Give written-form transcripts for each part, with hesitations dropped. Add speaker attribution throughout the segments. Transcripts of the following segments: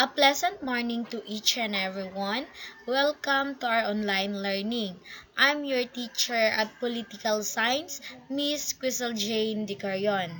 Speaker 1: A pleasant morning to each and everyone. Welcome to our online learning. I'm your teacher at Political Science, Miss Crystal Jane Dicarion.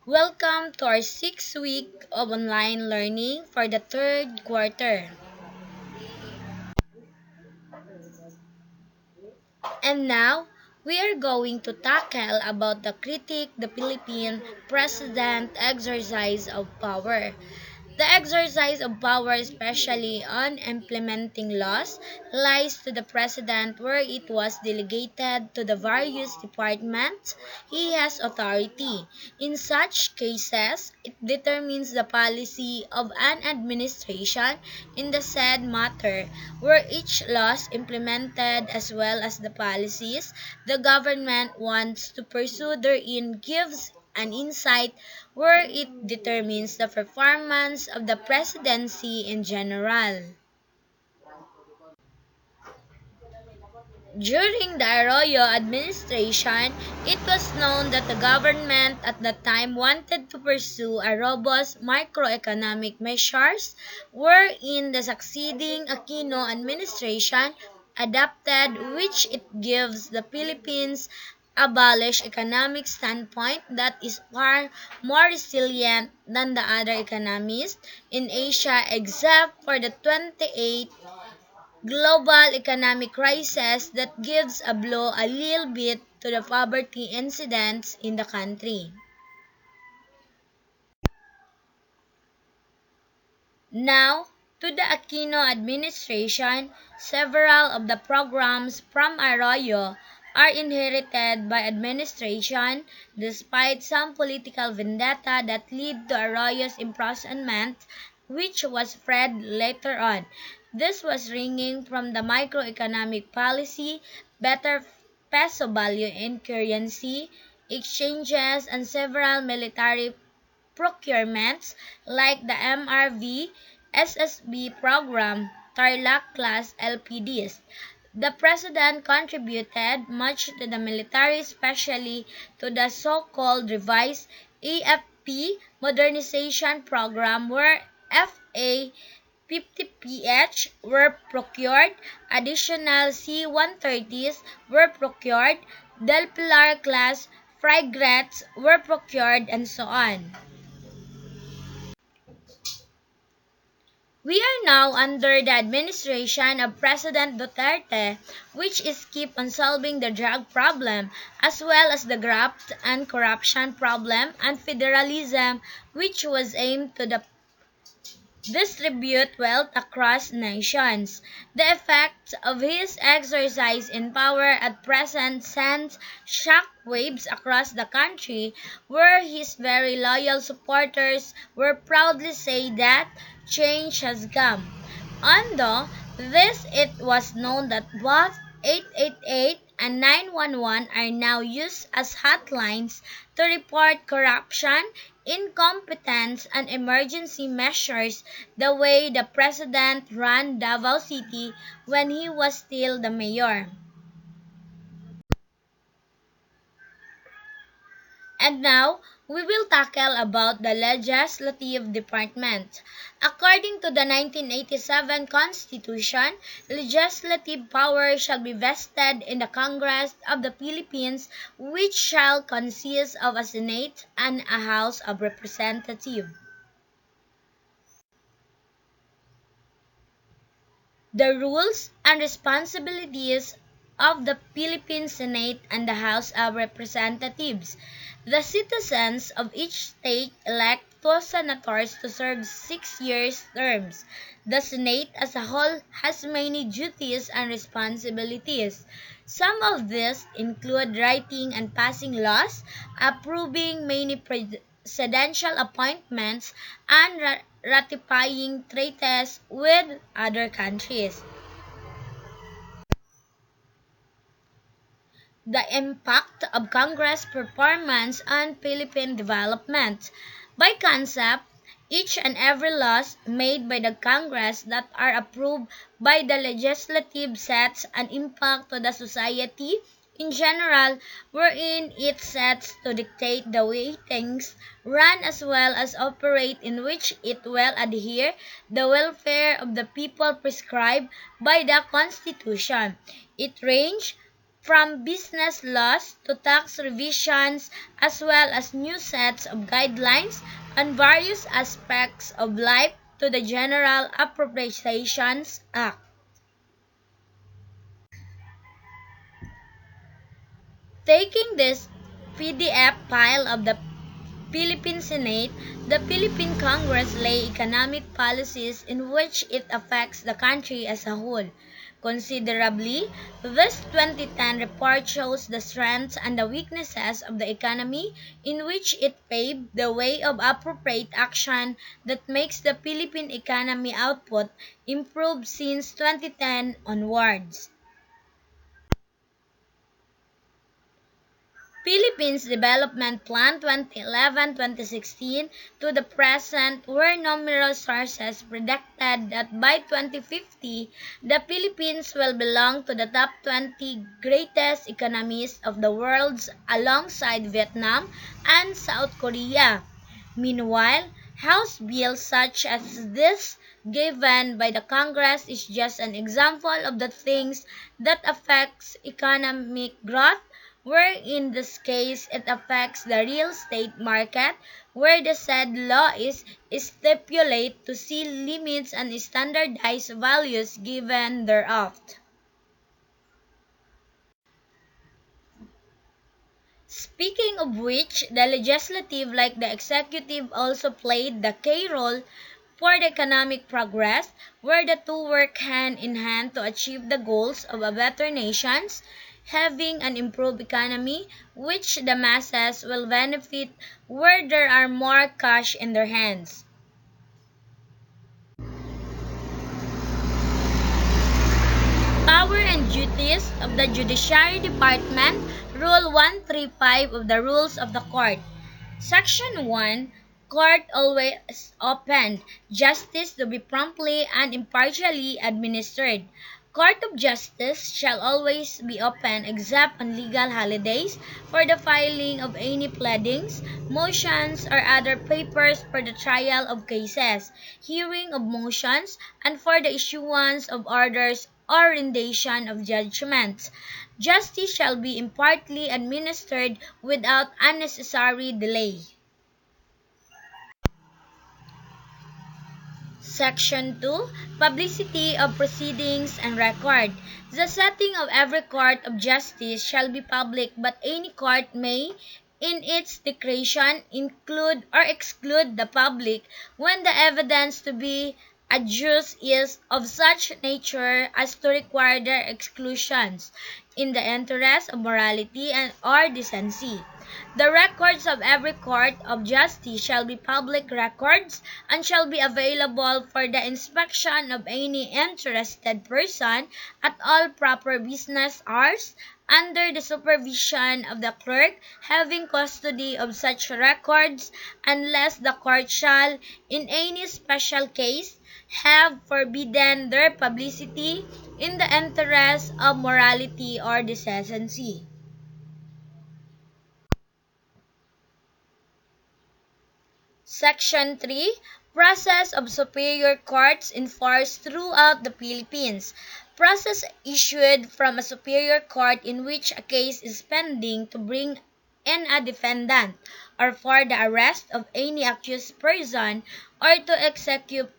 Speaker 1: Welcome to our 6th week of online learning for the third quarter. And now, we are going to tackle about the critique the Philippine President exercise of power. The exercise of power, especially on implementing laws, lies to the President where it was delegated to the various departments he has authority. In such cases, it determines the policy of an administration in the said matter, where each law is implemented as well as the policies the government wants to pursue therein gives an insight where it determines the performance of the presidency in general. During the Arroyo administration, it was known that the government at that time wanted to pursue a robust microeconomic measures wherein the succeeding Aquino administration adopted, which it gives the Philippines a bullish economic standpoint that is far more resilient than the other economies in Asia except for the 28 global economic crisis that gives a blow a little bit to the poverty incidence in the country. Now, to the Aquino administration, several of the programs from Arroyo are inherited by administration despite some political vendetta that lead to Arroyo's imprisonment, which was spread later on. This was ringing from the microeconomic policy, better peso value in currency, exchanges, and several military procurements like the MRV SSB program, Tarlac class LPDs. The President contributed much to the military, especially to the so-called revised AFP modernization program where FA 50PH were procured, additional C-130s were procured, Del Pilar class frigates were procured, and so on. We are now under the administration of President Duterte, which is keep on solving the drug problem, as well as the graft and corruption problem and federalism, which was aimed to distribute wealth across nations. The effects of his exercise in power at present sends shock waves across the country, where his very loyal supporters will proudly say that change has come. Although this it was known that both 888 and 911 are now used as hotlines to report corruption, incompetence, and emergency measures the way the President ran Davao City when he was still the mayor. And now, we will tackle about the legislative department. According to the 1987 Constitution, legislative power shall be vested in the Congress of the Philippines, which shall consist of a Senate and a House of Representatives. The rules and responsibilities of the Philippine Senate and the House of Representatives. The citizens of each state elect two senators to serve 6-year terms. The Senate as a whole has many duties and responsibilities. Some of these include writing and passing laws, approving many presidential appointments, and ratifying treaties with other countries. The impact of Congress performance on Philippine development. By concept, each and every laws made by the Congress that are approved by the legislative sets an impact to the society in general, wherein it sets to dictate the way things run as well as operate, in which it will adhere the welfare of the people prescribed by the Constitution. It ranges from business laws to tax revisions as well as new sets of guidelines on various aspects of life to the General Appropriations Act. Taking this PDF file of the Philippine Senate, the Philippine Congress lay economic policies in which it affects the country as a whole. Considerably, this 2010 report shows the strengths and the weaknesses of the economy, in which it paved the way of appropriate action that makes the Philippine economy output improve since 2010 onwards. Philippines Development Plan 2011-2016 to the present, where numerous sources predicted that by 2050, the Philippines will belong to the top 20 greatest economies of the world alongside Vietnam and South Korea. Meanwhile, House bills such as this given by the Congress is just an example of the things that affects economic growth, where in this case it affects the real estate market, where the said law is stipulate to see limits and standardized values given thereof. Speaking of which, the legislative, like the executive, also played the key role for the economic progress, where the two work hand in hand to achieve the goals of a better nations, having an improved economy, which the masses will benefit where there are more cash in their hands. Power and duties of the Judiciary Department, Rule 135 of the Rules of the Court. Section 1. Court always open. Justice to be promptly and impartially administered. Court of Justice shall always be open except on legal holidays for the filing of any pleadings, motions, or other papers for the trial of cases, hearing of motions, and for the issuance of orders or rendition of judgments. Justice shall be impartially administered without unnecessary delay. Section 2. Publicity of proceedings and record. The setting of every court of justice shall be public, but any court may, in its discretion, include or exclude the public when the evidence to be adduced is of such nature as to require their exclusions, in the interest of morality and or decency. The records of every court of justice shall be public records and shall be available for the inspection of any interested person at all proper business hours, under the supervision of the clerk having custody of such records, unless the court shall, in any special case, have forbidden their publicity in the interest of morality or decency. Section 3. Process of superior courts enforced throughout the Philippines. Process issued from a superior court in which a case is pending to bring in a defendant, or for the arrest of any accused person, or to execute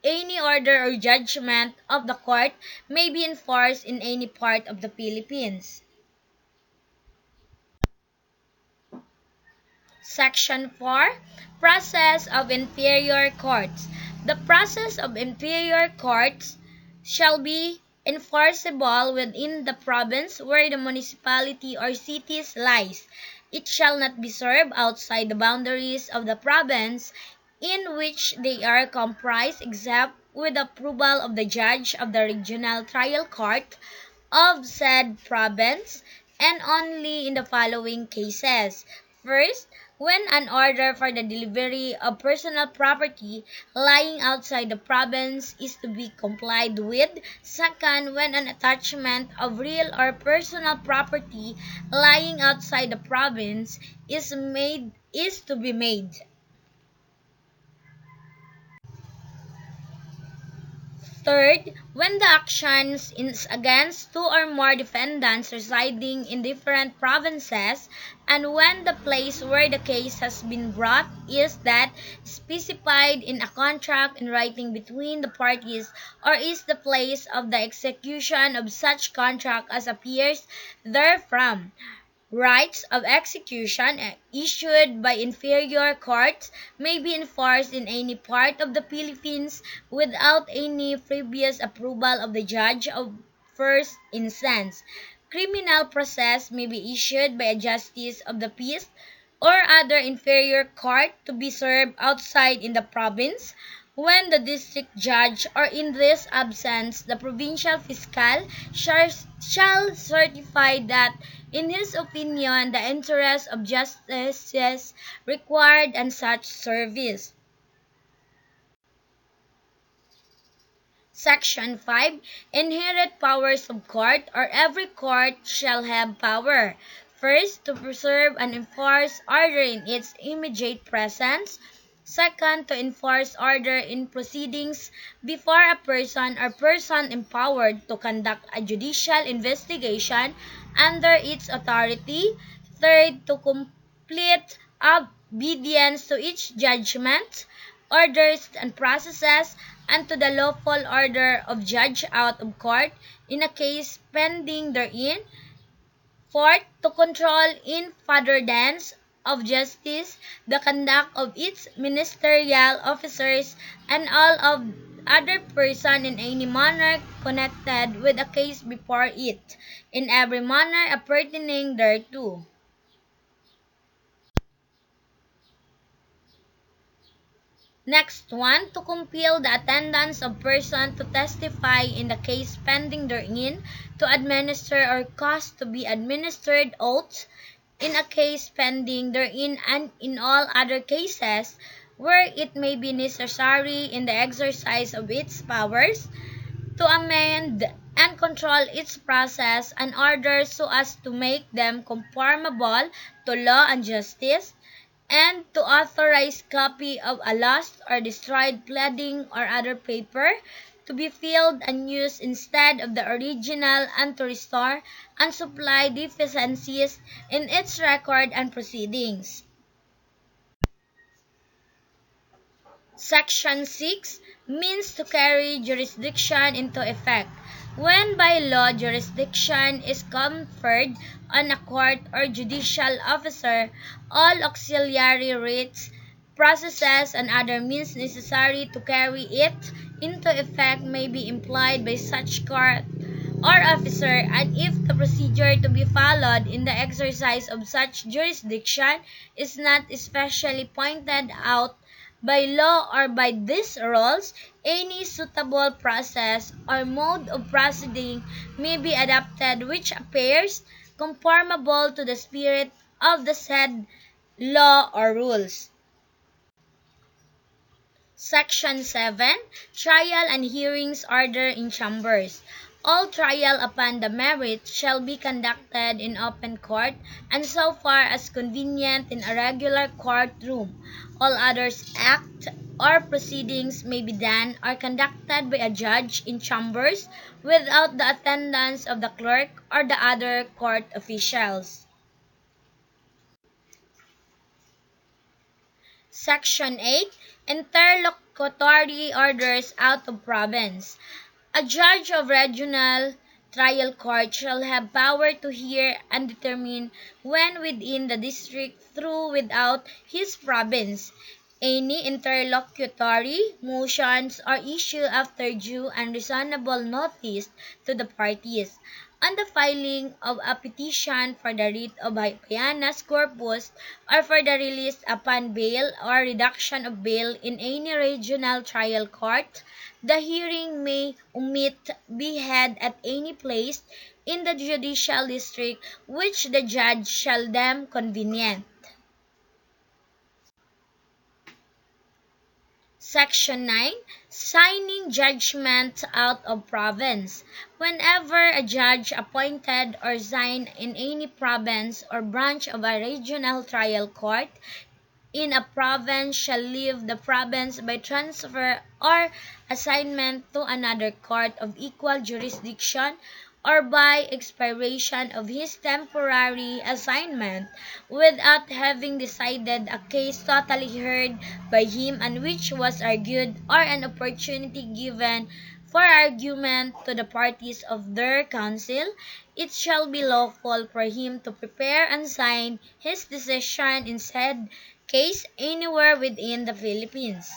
Speaker 1: any order or judgment of the court, may be enforced in any part of the Philippines. Section 4. Process of inferior courts. The process of inferior courts shall be enforceable within the province where the municipality or cities lies. It shall not be served outside the boundaries of the province in which they are comprised, except with approval of the judge of the regional trial court of said province, and only in the following cases. First, when an order for the delivery of personal property lying outside the province is to be complied with. Second, when an attachment of real or personal property lying outside the province is to be made. Third, when the action is against two or more defendants residing in different provinces, and when the place where the case has been brought is that specified in a contract in writing between the parties, or is the place of the execution of such contract as appears therefrom. Rights of execution issued by inferior courts may be enforced in any part of the Philippines without any previous approval of the judge of first instance. Criminal process may be issued by a justice of the peace or other inferior court to be served outside in the province, when the district judge, or in this absence the provincial fiscal, shall certify that in his opinion the interests of justice required and such service. Section 5. Inherent powers of court, or every court shall have power. First, to preserve and enforce order in its immediate presence. Second, to enforce order in proceedings before a person or person empowered to conduct a judicial investigation under its authority. Third, to complete obedience to each judgment, orders, and processes, and to the lawful order of judge out of court in a case pending therein. Fourth, to control in furtherance of justice the conduct of its ministerial officers and all of other person in any manner connected with a case before it, in every manner appertaining thereto. Next one, to compel the attendance of person to testify in the case pending therein, to administer or cause to be administered oaths in a case pending therein and in all other cases where it may be necessary in the exercise of its powers, to amend and control its process and orders so as to make them conformable to law and justice, and to authorize copy of a lost or destroyed pleading or other paper to be filled and used instead of the original, and to restore and supply deficiencies in its record and proceedings. Section 6. Means to carry jurisdiction into effect. When by law jurisdiction is conferred on a court or judicial officer, all auxiliary writs, processes, and other means necessary to carry it into effect may be employed by such court or officer, and if the procedure to be followed in the exercise of such jurisdiction is not especially pointed out by law or by these rules, any suitable process or mode of proceeding may be adopted which appears conformable to the spirit of the said law or rules. Section 7. Trial and hearings order in chambers. All trial upon the merits shall be conducted in open court, and so far as convenient in a regular courtroom. All others act or proceedings may be done or conducted by a judge in chambers without the attendance of the clerk or the other court officials. Section 8. Interlocutory orders out of province. A judge of regional trial court shall have power to hear and determine, when within the district through without his province, any interlocutory motions or issue after due and reasonable notice to the parties, on the filing of a petition for the writ of habeas corpus, or for the release upon bail or reduction of bail in any regional trial court. The hearing may be held at any place in the judicial district which the judge shall deem convenient. Section 9. Signing judgment out of province. Whenever a judge appointed or signed in any province or branch of a regional trial court in a province shall leave the province by transfer or assignment to another court of equal jurisdiction or by expiration of his temporary assignment without having decided a case totally heard by him and which was argued or an opportunity given for argument to the parties of their counsel, it shall be lawful for him to prepare and sign his decision in said case anywhere within the Philippines.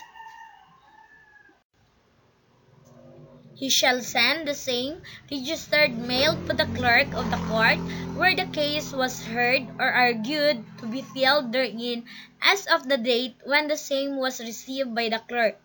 Speaker 1: He shall send the same registered mail to the clerk of the court where the case was heard or argued to be filed therein as of the date when the same was received by the clerk,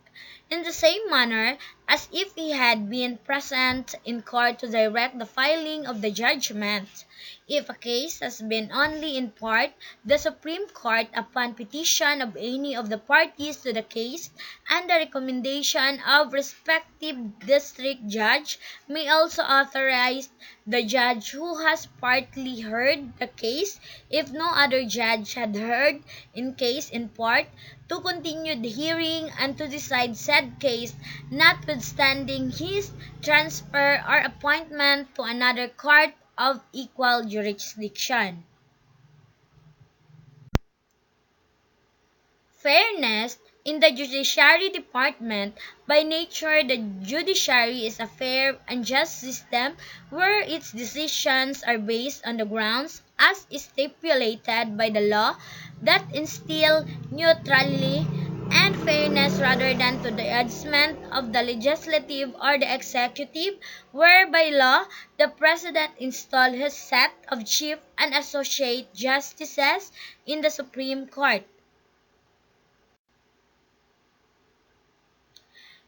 Speaker 1: in the same manner as if he had been present in court to direct the filing of the judgment. If a case has been only in part, the Supreme Court, upon petition of any of the parties to the case and the recommendation of respective district judge, may also authorize the judge who has partly heard the case, if no other judge had heard in case in part, to continue the hearing and to decide said case, notwithstanding his transfer or appointment to another court of equal jurisdiction. Fairness in the Judiciary Department. By nature, the judiciary is a fair and just system where its decisions are based on the grounds as stipulated by the law that instill neutrality and fairness rather than to the judgment of the legislative or the executive, where by law the President install his set of chief and associate justices in the Supreme Court.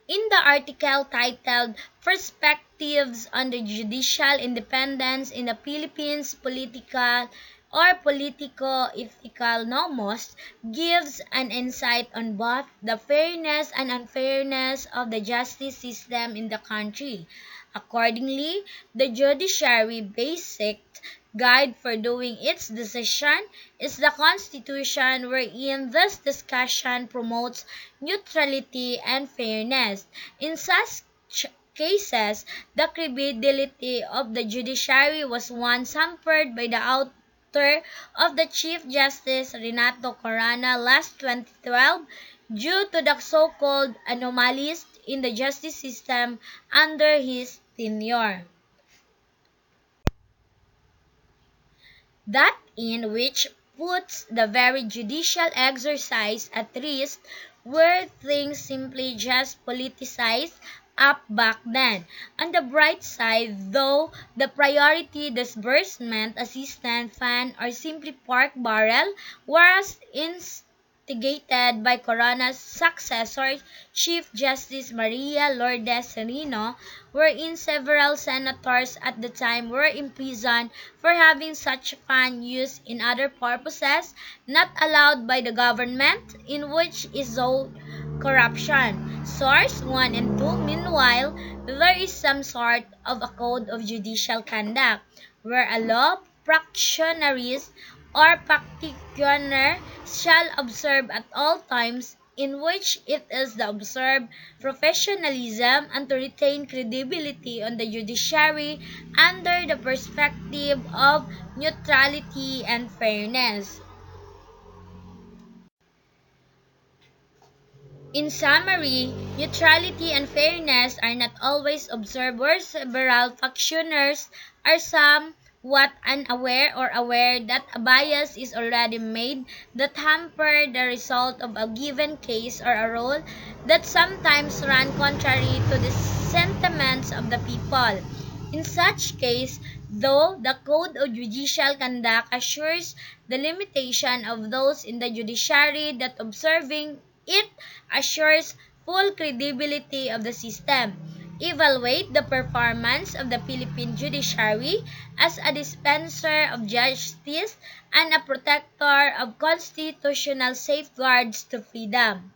Speaker 1: In the article titled Perspectives on the Judicial Independence in the Philippines, Political or Politico-Ethical Nomos gives an insight on both the fairness and unfairness of the justice system in the country. Accordingly, the judiciary basic guide for doing its decision is the Constitution, wherein this discussion promotes neutrality and fairness. In such cases, the credibility of the judiciary was once hampered by the author of the Chief Justice Renato Corona last 2012 due to the so-called anomalies in the justice system under his tenure. That in which puts the very judicial exercise at risk were things simply just politicized up back then. On the bright side, though, the priority disbursement assistance fund or simply pork barrel was instigated by Corona's successor, Chief Justice Maria Lourdes Sereno, wherein several senators at the time were imprisoned for having such fund used in other purposes not allowed by the government, in which is so corruption. Source 1 and 2. Meanwhile, there is some sort of a code of judicial conduct, where a law practitionaries or practitioner shall observe at all times, in which it is to observe professionalism and to retain credibility on the judiciary under the perspective of neutrality and fairness. In summary, neutrality and fairness are not always observed where several factioners are somewhat unaware or aware that a bias is already made that hamper the result of a given case, or a rule that sometimes run contrary to the sentiments of the people. In such case, though the Code of Judicial Conduct assures the limitation of those in the judiciary that observing it assures full credibility of the system. Evaluate the performance of the Philippine judiciary as a dispenser of justice and a protector of constitutional safeguards to freedom.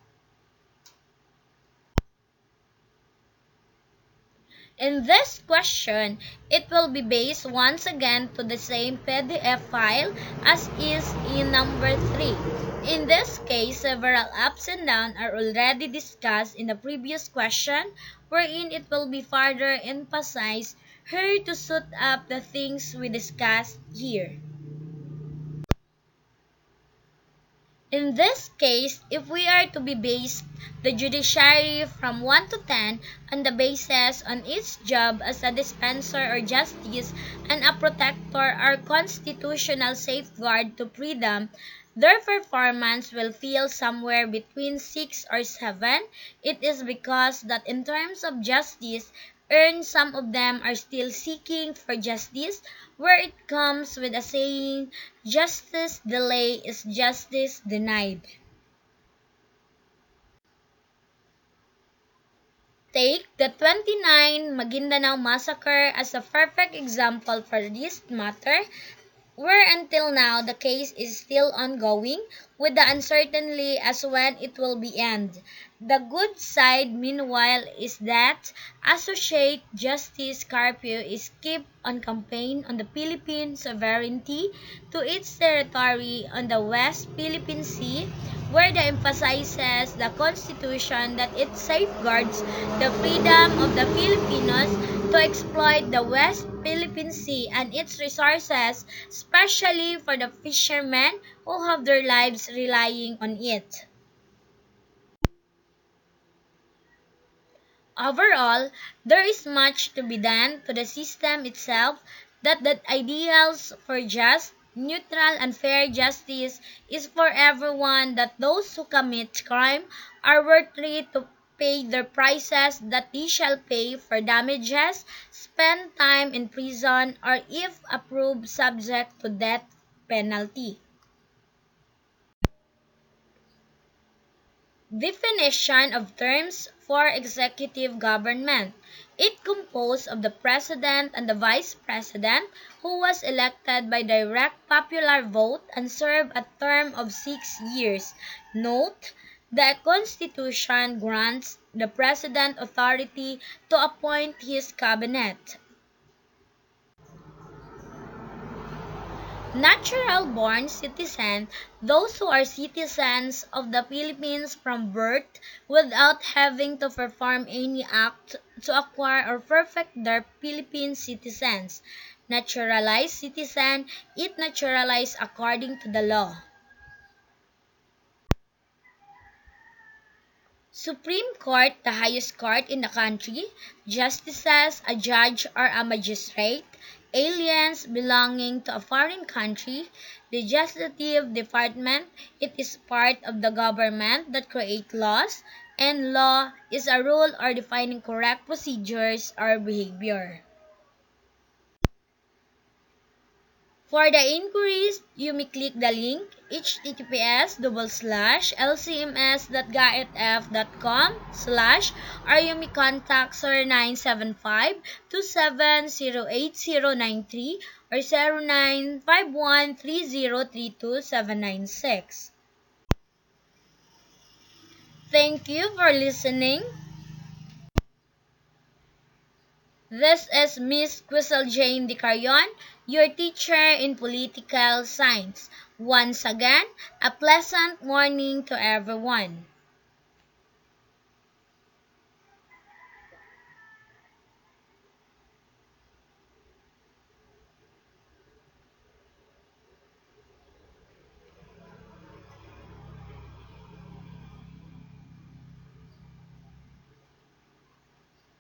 Speaker 1: In this question, it will be based once again to the same PDF file as is in number 3. In this case, several ups and downs are already discussed in the previous question, wherein it will be further emphasized here to suit up the things we discussed here. In this case, if we are to be based the judiciary from 1 to 10 on the basis on its job as a dispenser or justice and a protector or constitutional safeguard to freedom, their performance will feel somewhere between 6 or 7. It is because that in terms of justice, some of them are still seeking for justice, where it comes with a saying, justice delayed is justice denied. Take the 29 Maguindanao massacre as a perfect example for this matter, where until now the case is still ongoing, with the uncertainty as when it will be end. The good side, meanwhile, is that Associate Justice Carpio is kept on campaign on the Philippine sovereignty to its territory on the West Philippine Sea, where it emphasizes the Constitution that it safeguards the freedom of the Filipinos to exploit the West Philippine Sea and its resources, especially for the fishermen who have their lives relying on it. Overall, there is much to be done to the system itself, that the ideals for just, neutral, and fair justice is for everyone, that those who commit crime are worthy to pay their prices, that they shall pay for damages, spend time in prison, or if approved subject to death penalty. Definition of terms for executive government. It composed of the President and the Vice President, who was elected by direct popular vote and served a term of 6 years. Note: the Constitution grants the President authority to appoint his cabinet. Natural-born citizen, those who are citizens of the Philippines from birth without having to perform any act to acquire or perfect their Philippine citizens. Naturalized citizen, it naturalized according to the law. Supreme Court, the highest court in the country. Justices, a judge or a magistrate. Aliens belonging to a foreign country. Legislative department, it is part of the government that create laws. And law is a rule or defining correct procedures or behavior. For the inquiries, you may click the link https://lcms.gaitf.com/ or you may contact 0975-2708-093 or 0951-3032-796. Thank you for listening. This is Miss Quisel Jane Di Carrion, your teacher in political science. Once again, a pleasant morning to everyone.